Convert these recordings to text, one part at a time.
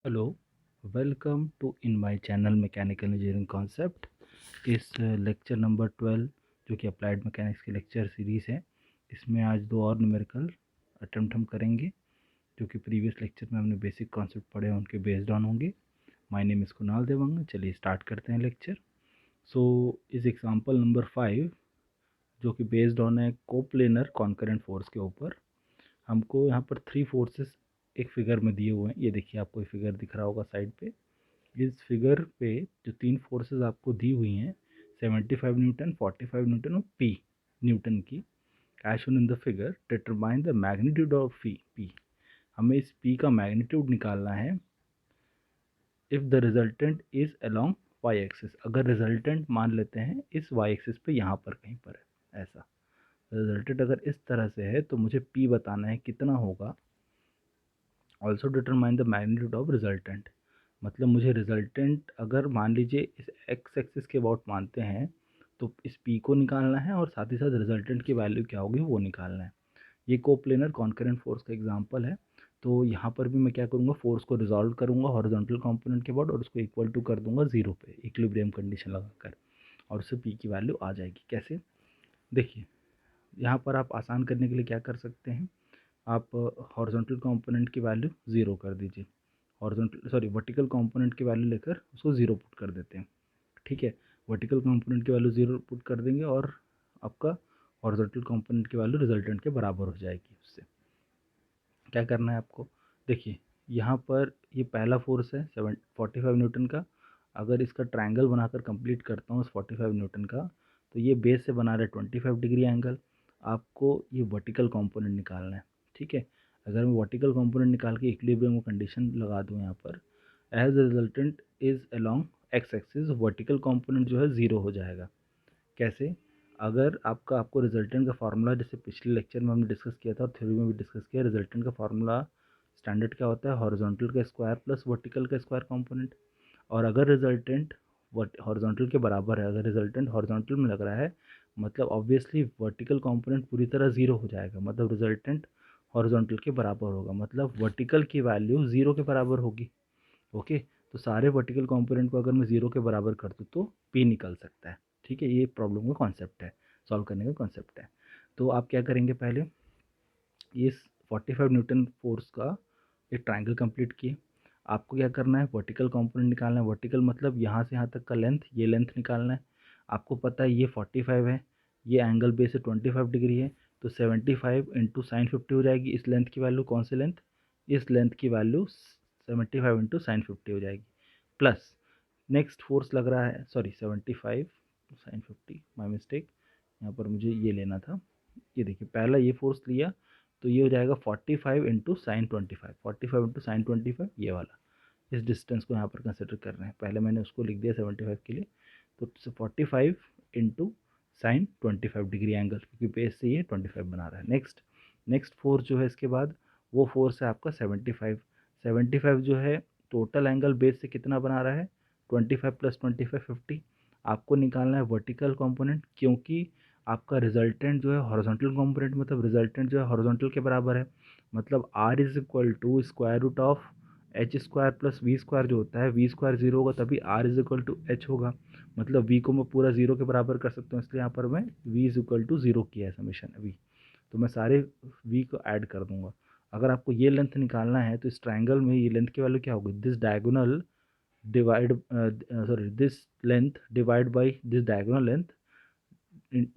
Hello, welcome to in my channel mechanical engineering concept. इस lecture number 12 जो कि applied mechanics की lecture series है, इसमें आज दो और न्यूमेरिकल अटेम्प्ट हम करेंगे जो कि प्रीवियस लेक्चर में हमने बेसिक कॉन्सेप्ट पढ़े हैं उनके बेस्ड ऑन होंगे। My name is Kunal Dewangan. चलिए स्टार्ट करते हैं लेक्चर। सो इस एग्जांपल नंबर 5 जो कि बेस्ड ऑन है कोप्लेनर कॉन्करेंट फोर्स के ऊपर, हमको यहाँ पर थ्री फोर्सेस एक फिगर में दिए हुए हैं। ये देखिए, आपको ये फिगर दिख रहा होगा साइड पे। इस फिगर पे जो तीन फोर्सेस आपको दी हुई हैं, 75 न्यूटन, 45 न्यूटन और पी न्यूटन की, as shown in the figure, determine the magnitude of P. हमें इस पी का मैग्नीट्यूड निकालना है if the resultant is along Y axis. अगर रिजल्टेंट मान लेते हैं इस वाई एक्सिस पे यहाँ पर कहीं पर है, ऐसा रिजल्टेंट अगर इस तरह से है तो मुझे पी बताना है कितना होगा। Also determine the magnitude of resultant, मतलब मुझे रिजल्टेंट अगर मान लीजिए इस एक्स एक्सिस के अबाउट मानते हैं तो इस पी को निकालना है और साथ ही साथ रिजल्टेंट की वैल्यू क्या होगी वो निकालना है। ये कोप्लेनर कॉन्करेंट फोर्स का एग्जांपल है। तो यहाँ पर भी मैं क्या करूँगा, फोर्स को रिजॉल्व करूँगा हॉरिजॉन्टल कंपोनेंट के बाद और उसको इक्वल टू कर दूंगा जीरो पे इक्विलिब्रियम कंडीशन लगाकर, और उससे पी की वैल्यू आ जाएगी। कैसे, देखिए यहाँ पर आप आसान करने के लिए क्या कर सकते हैं, आप हॉरिजॉन्टल कंपोनेंट की वैल्यू ज़ीरो कर दीजिए, वर्टिकल कंपोनेंट की वैल्यू लेकर उसको ज़ीरो पुट कर देते हैं। ठीक है, वर्टिकल कंपोनेंट की वैल्यू ज़ीरो पुट कर देंगे और आपका हॉरिजॉन्टल कंपोनेंट की वैल्यू रिजल्टेंट के बराबर हो जाएगी। उससे क्या करना है आपको, देखिए यहाँ पर ये पहला फोर्स है 45 न्यूटन का। अगर इसका ट्रायंगल बनाकर कंप्लीट करता हूँ इस 45 न्यूटन का, तो ये बेस से बना रहा है 25 डिग्री एंगल। आपको ये वर्टिकल कंपोनेंट निकालना है। ठीक है, अगर मैं वर्टिकल कंपोनेंट निकाल के इक्विलिब्रियम कंडीशन लगा दूँ यहाँ पर, as resultant is along X axis, vertical component जो है ज़ीरो हो जाएगा। कैसे, अगर आपको रिजल्टेंट का फार्मूला, जैसे पिछले लेक्चर में हमने डिस्कस किया था और थ्योरी में भी डिस्कस किया, रिजल्टेंट का फार्मूला स्टैंडर्ड क्या होता है, हॉरिजॉन्टल का स्क्वायर प्लस वर्टिकल का स्क्वायर कंपोनेंट। और अगर रिजल्टेंट हॉरिजॉन्टल के बराबर है, अगर रिजल्टेंट हॉरिजॉन्टल में लग रहा है, मतलब ऑब्वियसली वर्टिकल कंपोनेंट पूरी तरह ज़ीरो हो जाएगा, मतलब रिजल्टेंट हॉरिजॉन्टल के बराबर होगा, मतलब वर्टिकल की वैल्यू ज़ीरो के बराबर होगी। ओके, तो सारे वर्टिकल कंपोनेंट को अगर मैं ज़ीरो के बराबर कर दूँ तो पी निकल सकता है। ठीक है, ये प्रॉब्लम का कॉन्सेप्ट है, सॉल्व करने का कॉन्सेप्ट है। तो आप क्या करेंगे, पहले इस 45 न्यूटन फोर्स का एक ट्रायंगल कंप्लीट किए। आपको क्या करना है, वर्टिकल कंपोनेंट निकालना है। वर्टिकल मतलब यहाँ से यहाँ तक का लेंथ, ये लेंथ निकालना है। आपको पता है ये 45 है, ये एंगल बेस से 25 डिग्री है, तो 75 इंटू साइन 50 हो जाएगी। इस लेंथ की वैल्यू, कौन सी लेंथ, इस लेंथ की वैल्यू 75 इंटू साइन 50 हो जाएगी। प्लस नेक्स्ट फोर्स लग रहा है, सॉरी 75 साइन 50, माई मिस्टेक, यहाँ पर मुझे ये लेना था। ये देखिए, पहला ये फोर्स लिया तो ये हो जाएगा 45 इंटू साइन 25, 45 इंटू साइन 25, ये वाला। इस डिस्टेंस को यहाँ पर कंसिडर कर रहे हैं, पहले मैंने उसको लिख दिया 75 के लिए, तो 45 इंटू साइन 25 डिग्री एंगल, क्योंकि बेस से ये 25 बना रहा है। नेक्स्ट फोर्स जो है इसके बाद, वो फोर्स है आपका 75। 75 जो है टोटल एंगल बेस से कितना बना रहा है, 25 प्लस 25 50। आपको निकालना है वर्टिकल कंपोनेंट, क्योंकि आपका रिजल्टेंट जो है हॉरिजॉन्टल कंपोनेंट, मतलब रिजल्टेंट जो है हॉरिजॉन्टल के बराबर है, मतलब R is equal to square root of H square plus V square जो होता है, वी स्क्वायर जीरो होगा तभी R is equal to H होगा। मतलब वी को मैं पूरा जीरो के बराबर कर सकता हूँ, इसलिए यहाँ पर मैं V is equal to zero किया है, समीशन वी। तो मैं सारे वी को ऐड कर दूंगा। अगर आपको ये लेंथ निकालना है तो इस ट्राइंगल में ये लेंथ की वैल्यू क्या होगी, this diagonal divide this length divide by this diagonal length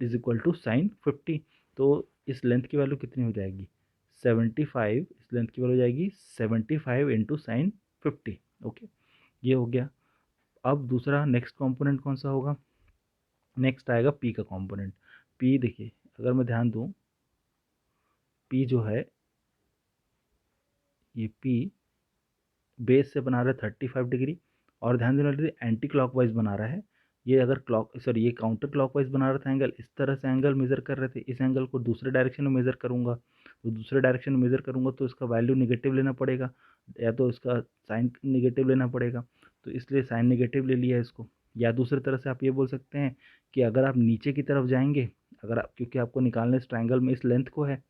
is equal to sine 50। तो इस लेंथ की वैल्यू कितनी हो जाएगी, 75। इस लेंथ की वैल्यू हो जाएगी 75 इंटू साइन 50। ओके, ये हो गया। अब दूसरा नेक्स्ट कंपोनेंट कौन सा होगा, नेक्स्ट आएगा पी का कंपोनेंट। पी देखिए, अगर मैं ध्यान दूँ, पी जो है, ये पी बेस से बना रहा है 35 डिग्री, और ध्यान देना एंटी क्लॉकवाइज बना रहा है। ये अगर ये काउंटर क्लॉकवाइज बना रहा था एंगल, इस तरह से एंगल मेज़र कर रहे थे, इस एंगल को दूसरे डायरेक्शन में मेज़र करूँगा, तो दूसरे डायरेक्शन में मेज़र करूँगा तो इसका वैल्यू निगेटिव लेना पड़ेगा, या तो इसका साइन निगेटिव लेना पड़ेगा, तो इसलिए साइन निगेटिव ले लिया इसको। या दूसरी तरह से आप ये बोल सकते हैं कि अगर आप नीचे की तरफ जाएंगे, अगर आप, क्योंकि आपको निकालने इस ट्राइंगल में इस लेंथ को है,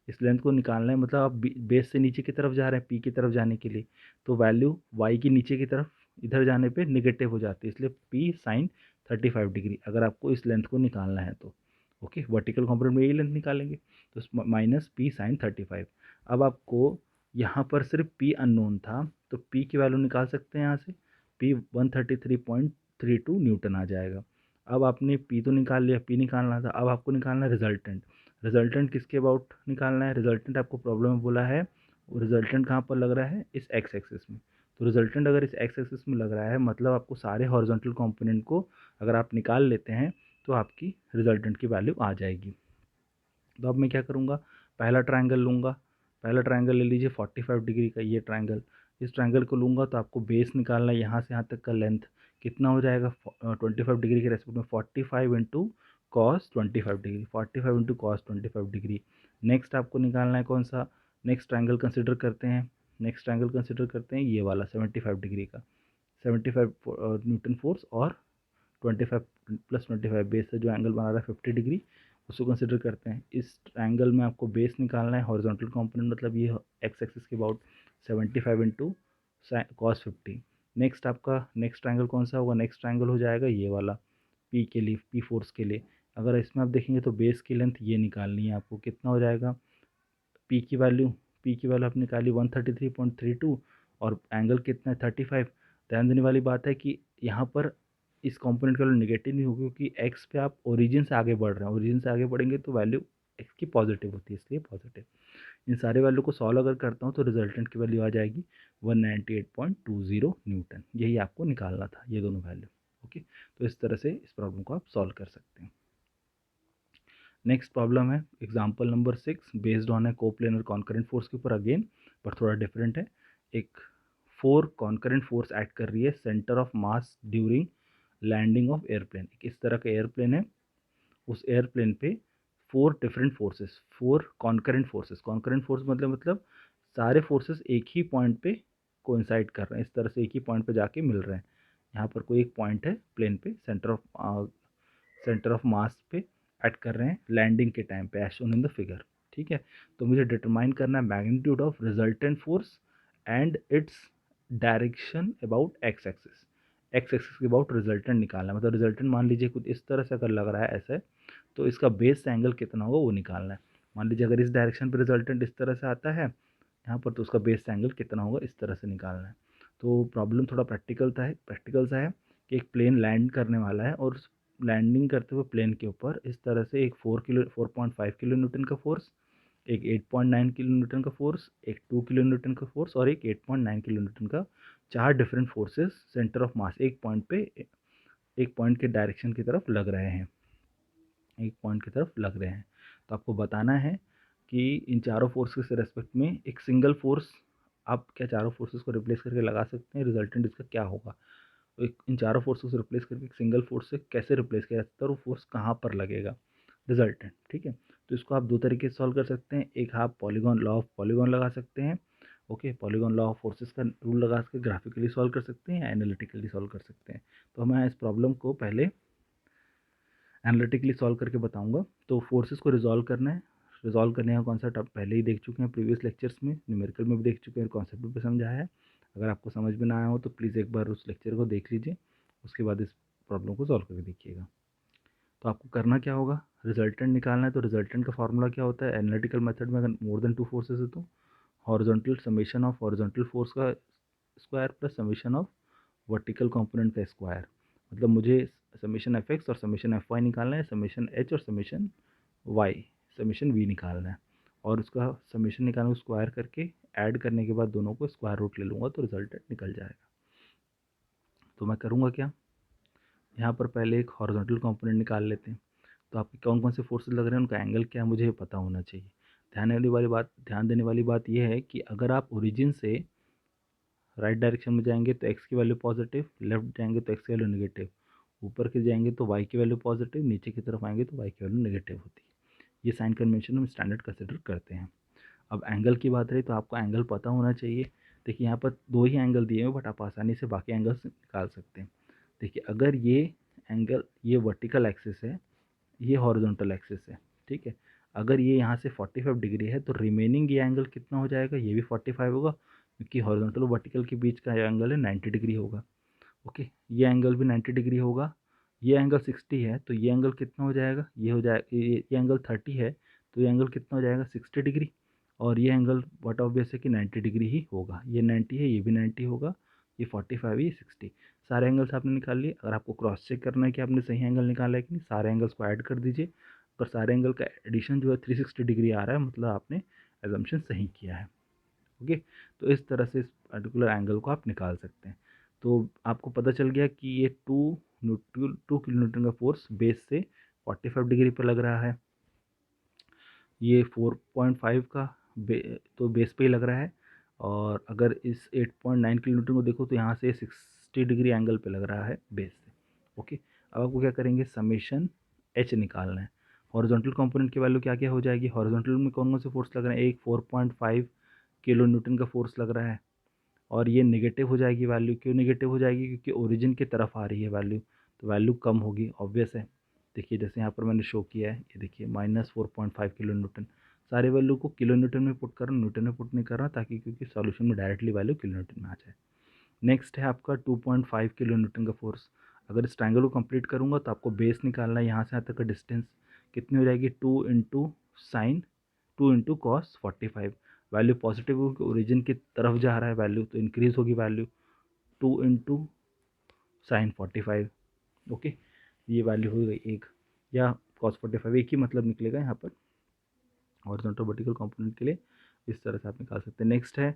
इस लेंथ को निकालना है, मतलब आप बेस से नीचे की तरफ जा रहे हैं पी की तरफ जाने के लिए, तो वैल्यू वाई की नीचे की तरफ इधर जाने पे निगेटिव हो जाती है, इसलिए पी साइन 35 डिग्री अगर आपको इस लेंथ को निकालना है तो। ओके, वर्टिकल कंपोनेंट में यही लेंथ निकालेंगे, तो माइनस पी साइन 35। अब आपको यहाँ पर सिर्फ पी अननोन था, तो पी की वैल्यू निकाल सकते हैं यहाँ से, पी 133.32 न्यूटन आ जाएगा। अब आपने पी तो निकाल लिया, पी निकालना था, अब आपको निकालना है रिजल्टेंट। रिजल्टेंट किसके अबाउट निकालना है? रिजल्टेंट आपको प्रॉब्लम में बोला है, रिजल्टेंट कहाँ पर लग रहा है? इस एक्स एक्सिस में। तो रिजल्टेंट अगर इस एक्स एक्सिस में लग रहा है, मतलब आपको सारे हॉरिजॉन्टल कंपोनेंट को अगर आप निकाल लेते हैं तो आपकी रिजल्टेंट की वैल्यू आ जाएगी। तो अब मैं क्या करूँगा, पहला ट्रायंगल लूँगा, पहला ट्रायंगल ले लीजिए 45 डिग्री का ये ट्रायंगल। इस ट्रायंगल को लूँगा तो आपको बेस निकालना है, यहाँ से यहाँ तक का लेंथ कितना हो जाएगा 25 डिग्री के रेस्पेक्ट में 45 into cos 25 degree, 45 into cos 25 degree. Next आपको निकालना है कौन सा, नेक्स्ट ट्रायंगल कंसिडर करते हैं, नेक्स्ट ट्रायंगल कंसिडर करते हैं ये वाला 75 डिग्री का, 75 न्यूटन फोर्स और 25 प्लस 25 बेस से जो एंगल बना रहा है 50 डिग्री, उसको कंसिडर करते हैं। इस एंगल में आपको बेस निकालना है, हॉरिजॉन्टल कंपोनेंट मतलब ये एक्स एक्सिस के अबाउट 75 इंटू कॉस 50। नेक्स्ट आपका नेक्स्ट ट्रायंगल कौन सा होगा, नेक्स्ट ट्रायंगल हो जाएगा ये वाला पी के लिए, पी फोर्स के लिए। अगर इसमें आप देखेंगे तो बेस की लेंथ ये निकालनी है आपको, कितना हो जाएगा, पी की वैल्यू आपने निकाली 133.32 और एंगल कितना है 35। ध्यान देने वाली बात है कि यहाँ पर इस कंपोनेंट का वैल्यू निगेटिव नहीं होगी, क्योंकि एक्स पे आप ओरिजिन से आगे बढ़ रहे हैं, ओरिजिन से आगे बढ़ेंगे तो वैल्यू एक्स की पॉजिटिव होती है, इसलिए पॉजिटिव। इन सारे वैल्यू को सॉल्व अगर करता हूँ तो रिजल्टेंट की वैल्यू आ जाएगी 198.20 न्यूटन। यही आपको निकालना था, ये दोनों वैल्यू। ओके, तो इस तरह से इस प्रॉब्लम को आप सॉल्व कर सकते हैं। नेक्स्ट प्रॉब्लम है एग्जाम्पल नंबर 6, बेस्ड ऑन है कोप्लेनर कॉन्करेंट फोर्स के ऊपर अगेन, पर थोड़ा डिफरेंट है। एक 4 कॉन्करेंट फोर्स एक्ट कर रही है centre of mass during landing of airplane. इस तरह का एयरप्लेन है, उस एयरप्लेन पे 4 different forces, 4 concurrent forces, concurrent force मतलब सारे फोर्सेस एक ही पॉइंट पे कोइंसाइड कर रहे हैं, इस तरह से एक ही पॉइंट पे जाके मिल रहे हैं। यहाँ पर कोई एक पॉइंट है प्लेन पे, सेंटर ऑफ मास पे एक्ट कर रहे हैं लैंडिंग के टाइम पे, as shown in the figure. ठीक है, तो मुझे डिटरमाइन करना है magnitude of resultant force and its direction about X axis. X axis के अबाउट रिजल्टेंट निकालना है, मतलब रिजल्टेंट मान लीजिए कुछ इस तरह से अगर लग रहा है ऐसे, तो इसका बेस एंगल कितना होगा वो निकालना है। मान लीजिए अगर इस डायरेक्शन पे रिजल्टेंट इस तरह से आता है यहाँ पर, तो उसका बेस एंगल कितना होगा इस तरह से निकालना है। तो प्रॉब्लम थोड़ा प्रैक्टिकल सा है कि एक प्लेन लैंड करने वाला है और लैंडिंग करते हुए प्लेन के ऊपर इस तरह से एक 4.5 किलो न्यूटन का फोर्स, एक 8.9 किलो न्यूटन का फोर्स, एक 2 किलो न्यूटन का फोर्स और एक 8.9 किलो न्यूटन का, 4 डिफरेंट फोर्सेस सेंटर ऑफ मास एक पॉइंट पे, एक पॉइंट के डायरेक्शन की तरफ लग रहे हैं, एक पॉइंट की तरफ लग रहे हैं। तो आपको बताना है कि इन चारों फोर्सेस के रेस्पेक्ट में एक सिंगल फोर्स आप क्या चारों फोर्सेस को रिप्लेस करके लगा सकते हैं, रिजल्टेंट इसका क्या होगा। तो एक इन चारों फोर्सेस को रिप्लेस करके एक सिंगल फोर्स से कैसे रिप्लेस किया जाता है और वो फोर्स कहाँ पर लगेगा, रिजल्टेंट। ठीक है, तो इसको आप दो तरीके से सॉल्व कर सकते हैं, एक आप पॉलीगॉन लॉ ऑफ पॉलीगॉन लगा सकते हैं। Okay, polygon law of forces का रूल लगा के ग्राफिकली सॉल्व कर सकते हैं या एनालिटिकली सॉल्व कर सकते हैं। तो हमें इस प्रॉब्लम को पहले एनालिटिकली सॉल्व करके बताऊंगा। तो फोर्सेस को रिजॉल्व करना है, रिजॉल्व करने का कॉन्सेप्ट आप पहले ही देख चुके हैं प्रीवियस लेक्चर्स में, न्यूमेरिकल में भी देख चुके हैं, कॉन्सेप्ट भी समझाया है। अगर आपको समझ में ना आया हो तो प्लीज़ एक बार उस लेक्चर को देख लीजिए, उसके बाद इस प्रॉब्लम को सॉल्व करके देखिएगा। तो आपको करना क्या होगा, रिजल्टेंट निकालना है। तो रिजल्टेंट का फॉर्मूला क्या होता है एनालिटिकल मेथड में, अगर मोर देन 2 फोर्सेस है तो horizontal summation of horizontal force का square plus summation of vertical component का स्क्वायर। मतलब मुझे समेशन एफ एक्स और समेशन एफ वाई निकालना है, समेशन एच और समेशन वाई, समेशन वी निकालना है, और उसका समेशन निकालना स्क्वायर करके ऐड करने के बाद दोनों को स्क्वायर रूट ले लूँगा तो रिजल्टेंट निकल जाएगा। तो मैं करूँगा क्या, यहाँ पर पहले एक हॉरिजॉन्टल कंपोनेंट निकाल लेते हैं। तो आपके कौन कौन से फोर्सेस लग रहे हैं, उनका एंगल क्या है मुझे पता होना चाहिए। ध्यान देने वाली बात यह है कि अगर आप ओरिजिन से राइट डायरेक्शन में जाएंगे तो एक्स की वैल्यू पॉजिटिव, लेफ्ट जाएंगे तो एक्स की वैल्यू नेगेटिव, ऊपर के जाएंगे तो वाई की वैल्यू पॉजिटिव, नीचे की तरफ आएंगे तो वाई की वैल्यू नेगेटिव होती है। ये साइन कन्वेंशन हम स्टैंडर्ड कंसिडर करते हैं। अब एंगल की बात रही तो आपको एंगल पता होना चाहिए। देखिए यहाँ पर 2 ही एंगल दिए हुए, बट आप आसानी से बाकी एंगल्स निकाल सकते हैं। देखिए अगर ये एंगल ये वर्टिकल एक्सिस है, ये हॉरिजॉन्टल एक्सिस है, ठीक है। अगर ये यहाँ से 45 डिग्री है तो रिमेनिंग ये एंगल कितना हो जाएगा, ये भी 45 होगा, क्योंकि हॉरिजॉन्टल और वर्टिकल के बीच का एंगल है 90 डिग्री होगा। ओके, ये एंगल भी 90 डिग्री होगा। ये एंगल 60 है तो ये एंगल कितना हो जाएगा, ये हो जाएगा, ये एंगल 30 है तो ये एंगल कितना हो जाएगा 60 डिग्री। और ये एंगल व्हाट ऑब्वियस है कि 90 डिग्री ही होगा। ये 90 है, ये भी 90 होगा, ये 45 ये 60। सारे एंगल्स आपने निकाल लिए। अगर आपको क्रॉस चेक करना है कि आपने सही एंगल निकाला है कि नहीं, सारे एंगल्स को ऐड कर दीजिए। अगर सारे एंगल का एडिशन जो है 360 डिग्री आ रहा है, मतलब आपने एजम्पशन सही किया है। ओके, तो इस तरह से इस पर्टिकुलर एंगल को आप निकाल सकते हैं। तो आपको पता चल गया कि ये 2 किलो न्यूटन का फोर्स बेस से 45 डिग्री पर लग रहा है। ये 4.5 का तो बेस पे ही लग रहा है। और अगर इस 8.9 किलो न्यूटन को देखो तो यहाँ से 60 डिग्री एंगल पे लग रहा है बेस से। ओके, अब आपको क्या करेंगे, समेशन एच निकालना है। हॉरिजॉन्टल कंपोनेंट की वैल्यू क्या क्या हो जाएगी, हॉरिजॉन्टल में कौन कौन से फोर्स लग रहे हैं, एक 4.5 किलो न्यूटन का फोर्स लग रहा है। और ये नेगेटिव हो जाएगी वैल्यू, क्यों नेगेटिव हो जाएगी, क्योंकि ओरिजिन की तरफ आ रही है वैल्यू, तो वैल्यू कम होगी, ऑब्वियस है। देखिए जैसे यहाँ पर मैंने शो किया है, ये देखिए -4.5 किलो न्यूटन। सारे वैल्यू को किलो न्यूटन में पुट कर रहा हूँ, न्यूटन में पुट नहीं कर रहा, ताकि क्योंकि सॉल्यूशन में डायरेक्टली वैल्यू किलो न्यूटन में आ जाए। नेक्स्ट है आपका 2.5 किलो न्यूटन का फोर्स। अगर इस ट्रायंगल को कंप्लीट करूँगा तो आपको बेस निकालना है, यहाँ से यहाँ तक का डिस्टेंस कितनी हो जाएगी, 2 इंटू कॉस 45। वैल्यू पॉजिटिव होगी, ओरिजिन की तरफ जा रहा है वैल्यू, तो इंक्रीज होगी वैल्यू 2 इंटू sin 45। ओके, ये वैल्यू हो गई एक, या cos 45 एक ही मतलब निकलेगा यहाँ पर हॉरिजॉन्टल वर्टिकल कंपोनेंट के लिए। इस तरह से आप निकाल सकते हैं। नेक्स्ट है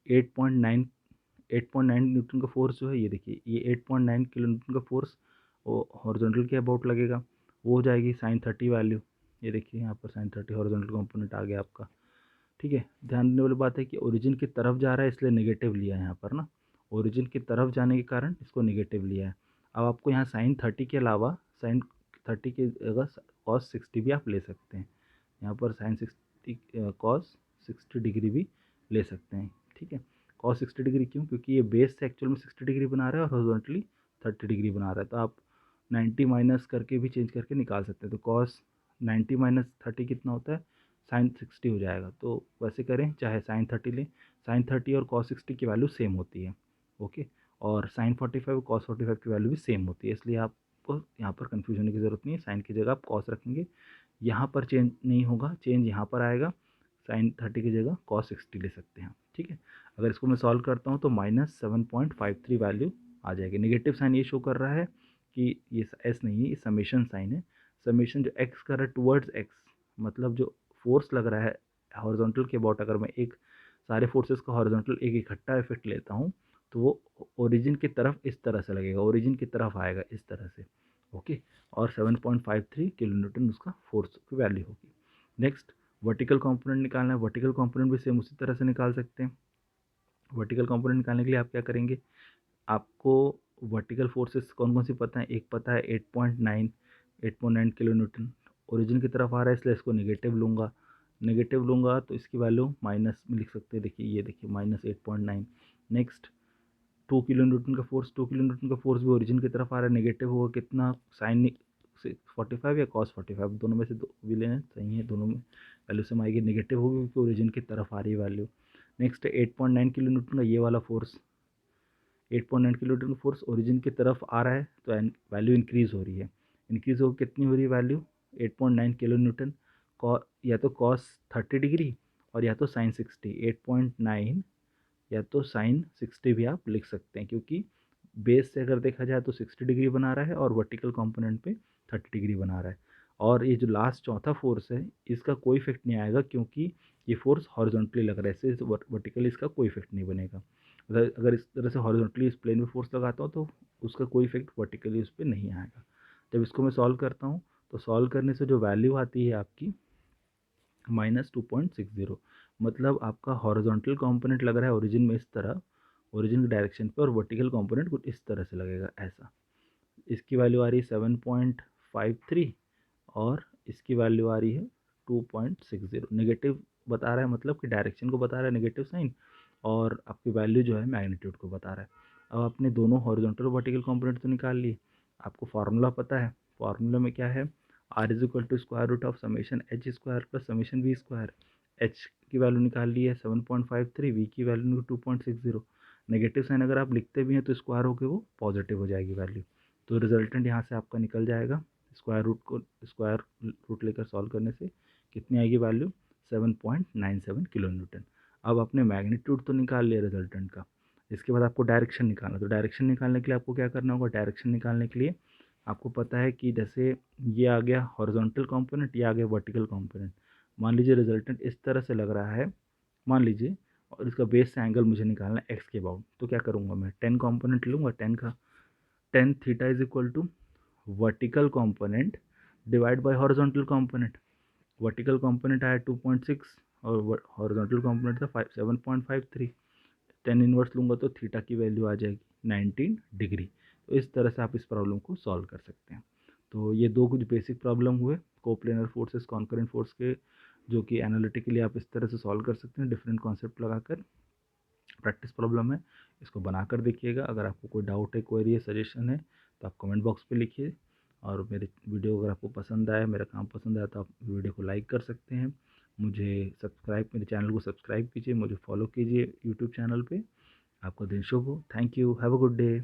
8.9 8.9 न्यूटन का फोर्स जो है, ये देखिए ये 8.9 किलो न्यूटन का फोर्स वो हॉरिजॉन्टल के अबाउट लगेगा, वो हो जाएगी sin 30 वैल्यू। ये देखिए यहाँ पर sin 30 हॉरिजॉन्टल कंपोनेंट आ गया आपका। ठीक है, ध्यान देने वाली बात है कि ओरिजिन की तरफ जा रहा है इसलिए नेगेटिव लिया है यहाँ पर ना, ओरिजिन की तरफ जाने के कारण इसको नेगेटिव लिया है। अब आपको यहाँ sin 30 के अलावा sin 30 की जगह cos 60 भी आप ले सकते हैं, यहाँ पर sin 60 cos 60 डिग्री भी ले सकते हैं। ठीक है, cos 60 डिग्री क्यों, क्योंकि ये बेस से एक्चुअल में 60 डिग्री बना रहा है और हॉरिजॉन्टली 30 डिग्री बना रहा है, तो आप 90 माइनस करके भी चेंज करके निकाल सकते हैं। तो cos 90 माइनस 30 कितना होता है, sin 60 हो जाएगा। तो वैसे करें चाहे sin 30 लें, sin 30 और cos 60 की वैल्यू सेम होती है। ओके, और sin 45 और cos 45 की वैल्यू भी सेम होती है, इसलिए आपको यहाँ पर कन्फ्यूज होने की ज़रूरत नहीं है। साइन की जगह आप cos रखेंगे, यहाँ पर चेंज नहीं होगा, चेंज यहाँ पर आएगा, sin 30 की जगह cos 60 ले सकते हैं। ठीक है, अगर इसको मैं सॉल्व करता हूँ तो -7.53 वैल्यू आ जाएगी। नेगेटिव साइन ये शो कर रहा है कि ये एस नहीं है, ये समेशन साइन है। समेशन जो एक्स कर रहा है टुवर्ड्स एक्स, मतलब जो फोर्स लग रहा है हॉरिजॉन्टल के अबाउट, अगर मैं एक सारे फोर्सेस का हॉरिजॉन्टल एक इकट्ठा इफेक्ट लेता हूँ तो वो ओरिजिन की तरफ इस तरह से लगेगा, ओरिजिन की तरफ आएगा इस तरह से। ओके, और 7.53 किलो न्यूटन उसका फोर्स की वैल्यू होगी। नेक्स्ट वर्टिकल कंपोनेंट निकालना है, वर्टिकल कंपोनेंट भी सेम उसी तरह से निकाल सकते हैं। वर्टिकल कंपोनेंट निकालने के लिए आप क्या करेंगे, आपको वर्टिकल फोर्सेस कौन कौन सी पता है, एक पता है 8.9 किलो न्यूटन, ओरिजिन की तरफ आ रहा है इसलिए इसको नेगेटिव लूँगा तो इसकी वैल्यू माइनस में लिख सकते हैं। देखिए ये देखिए -8.9। नेक्स्ट 2 किलो न्यूटन का फोर्स भी ओरिजिन की तरफ आ रहा है, नेगेटिव होगा कितना, साइन 45 या cos 45, दोनों में से दो भी लेना सही है, दोनों में वैल्यू सेम आएगी, नेगेटिव होगी क्योंकि ओरिजिन की तरफ आ रही है वैल्यू। नेक्स्ट है 8.9 किलो न्यूटन का ये वाला force, 8.9 kilo Newton force origin की तरफ आ रहा है तो वैल्यू इंक्रीज हो रही है, इंक्रीज हो कितनी हो रही है वैल्यू 8.9 किलो न्यूटन, या तो cos 30 डिग्री और या तो sin 60। 8.9 या तो sin 60 भी आप लिख सकते हैं, क्योंकि बेस से अगर देखा जाए तो 60 डिग्री बना रहा है और वर्टिकल कंपोनेंट पे 30 डिग्री बना रहा है। और ये जो लास्ट चौथा फोर्स है इसका कोई इफेक्ट नहीं आएगा, क्योंकि ये फोर्स हॉरिजॉन्टली लग रहा है, इससे वर्टिकली इसका कोई इफेक्ट नहीं बनेगा। अगर इस तरह से हॉरिजॉन्टली इस प्लेन में फोर्स लगाता हूँ तो उसका कोई इफेक्ट वर्टिकली उस पर नहीं आएगा। जब इसको मैं सॉल्व करता हूँ तो सॉल्व करने से जो वैल्यू आती है आपकी -2.60, मतलब आपका हॉरिजॉन्टल कंपोनेंट लग रहा है ओरिजिन में इस तरह, ओरिजिन की डायरेक्शन पे, और वर्टिकल कंपोनेंट कुछ इस तरह से लगेगा ऐसा। इसकी वैल्यू आ रही है 7.53 और इसकी वैल्यू आ रही है 2.60। नेगेटिव बता रहा है, मतलब कि डायरेक्शन को बता रहा है नेगेटिव साइन, और आपकी वैल्यू जो है मैग्नीट्यूड को बता रहा है। अब आपने दोनों हॉरिजॉन्टल और वर्टिकल कंपोनेंट तो निकाल लिए, आपको फार्मूला पता है, फार्मूला में क्या है, are is equal to square root of summation H square plus summation V square. H की वैल्यू निकाल ली है 7.53, वी की वैल्यू 2.60। नेगेटिव साइन अगर आप लिखते भी हैं तो स्क्वायर होकर वो पॉजिटिव हो जाएगी वैल्यू। तो रिजल्टेंट यहाँ से आपका निकल जाएगा, स्क्वायर रूट लेकर सॉल्व करने से कितनी आएगी वैल्यू, 7.97 किलो न्यूटन। अब आपने मैग्नीट्यूड तो निकाल लिया रिजल्टेंट का, इसके बाद आपको डायरेक्शन निकालना। तो डायरेक्शन निकालने के लिए आपको क्या करना होगा, डायरेक्शन निकालने के लिए आपको पता है कि जैसे ये आ गया हॉरिजॉन्टल कंपोनेंट, ये आ गया वर्टिकल कंपोनेंट। मान लीजिए रिजल्टेंट इस तरह से लग रहा है, मान लीजिए, और इसका बेस से एंगल मुझे निकालना है एक्स के अबाउट। तो क्या करूँगा मैं, 10 कंपोनेंट लूँगा, 10 का 10 theta is equal to vertical component divide by horizontal component. Vertical component आया 2.6 और हॉरिजॉन्टल कंपोनेंट था 7.53। 10 इनवर्स लूँगा तो थीटा की वैल्यू आ जाएगी 19 डिग्री। तो इस तरह से आप इस प्रॉब्लम को सॉल्व कर सकते हैं। तो ये दो कुछ बेसिक प्रॉब्लम हुए कोप्लेनर फोर्सेस कॉन्करेंट फोर्स के, जो कि एनालिटिकली आप इस तरह से सॉल्व कर सकते हैं डिफरेंट कॉन्सेप्ट लगाकर। प्रैक्टिस प्रॉब्लम है, इसको बनाकर देखिएगा। अगर आपको कोई डाउट है, क्वेरी है, सजेशन है तो आप कमेंट बॉक्स पे लिखिए। और मेरे वीडियो अगर आपको पसंद आया, मेरा काम पसंद आया तो आप वीडियो को लाइक कर सकते हैं। मेरे चैनल को सब्सक्राइब कीजिए, मुझे फॉलो कीजिए यूट्यूब चैनल पे। आपका दिन शुभ हो। Thank you, have a good day.